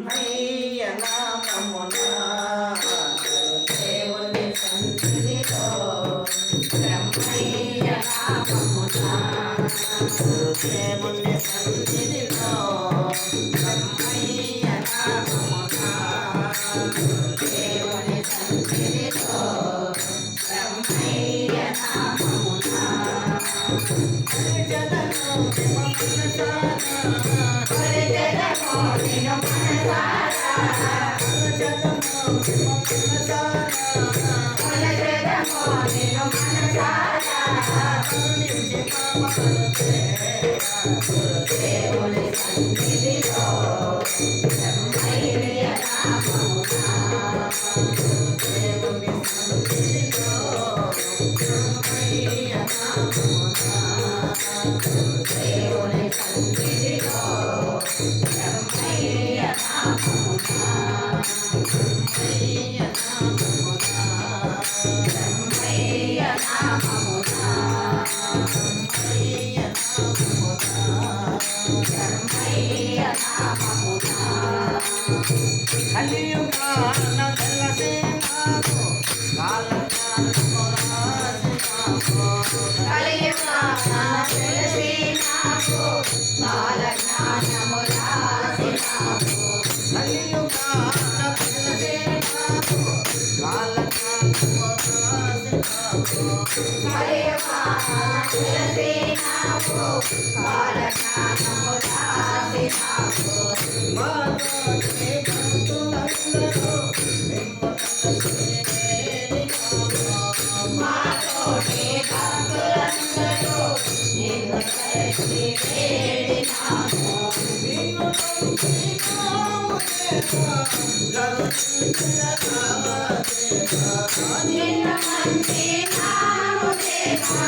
బ్రహ్మయ్య నామమున దేవుని సన్నిధిలో బ్రహ్మయ్య నామమున దేవుని సన్నిధిలో బ్రహ్మయ్య నామమున దేవుని సన్నిధిలో బ్రహ్మయ్య నామమున దేవుని సన్నిధిలో బ్రహ్మయ్య నామమున దేవుని సన్నిధిలో బ్రహ్మయ్య నామమున దేవుని సన్నిధిలో బ్రహ్మయ్య నామమున బ్రహ్మయ్య నామమున బ్రహ్మయ్య నామమున బ్రహ్మయ్య నామమున కలియుగాన వెలసే నాకు కాలజ్ఞానము రాసి నాకు కలియుగాన వెలసే నాకు కాలజ్ఞానము రాసి నాకు కలియుగాన వెలసే నాకు కాలజ్ఞానము రాసి నాకు కలియుగాన వెలసే నాకు కాలజ్ఞానము రాసి నాకు మాతోటి భక్తులందరూ మిమ్ము మాతోటి భక్తులందరూ నిన్ను కలిసి వేడినాము నిన్ను నమ్మినాము దేవా కరుణించరావా దేవా నిన్ను నమ్మినాము దేవా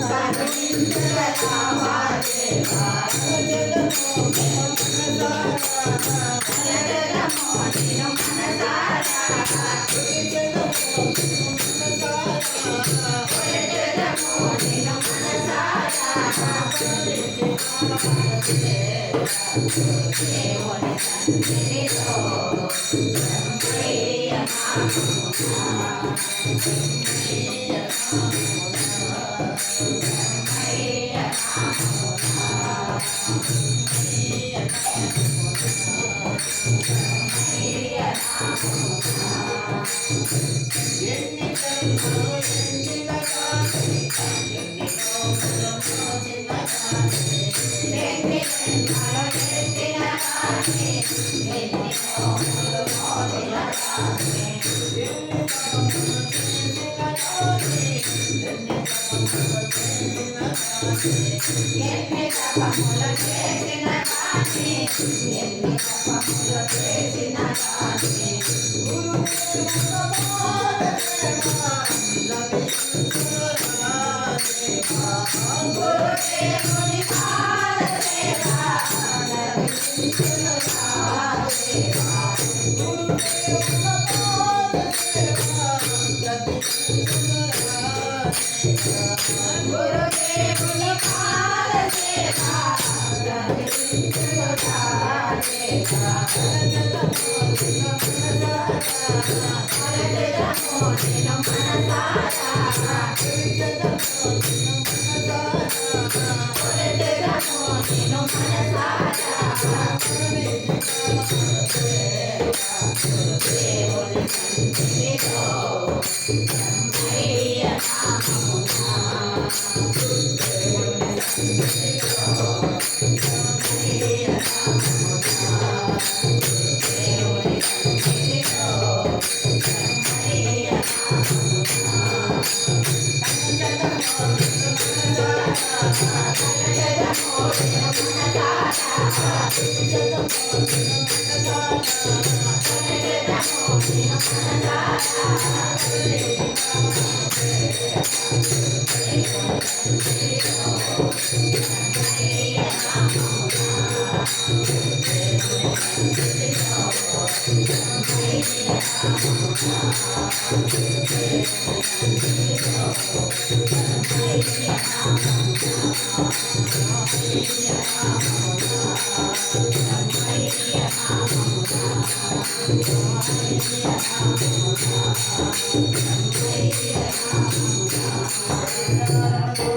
కరుణించరావా దేవా దేవుని సన్నిధిలో బ్రహ్మయ్య ఎన్ని కర్మలు ఎండిన కానీ ఎన్ని లోపల మోచిన కానీ ఎన్ని కర్మలు ఎండిన కానీ ఎన్ని లోపల మోచిన కానీ ఎన్ని తపములు చేసిన కానీ ఎన్ని తపములు చేసిన కానీ ఎన్ని తపములు చేసిన కానీ ఎన్ని తపములు చేసిన కానీ గురుదేవుని పాదసేవ గురుదేవుని పాదసేవ దేవుని సన్నిధిలో బ్రహ్మయ్య నామమున దేవుని సన్నిధిలో బ్రహ్మయ్య నామమున దేవుని సన్నిధిలో బ్రహ్మయ్య నామమున Hare Rama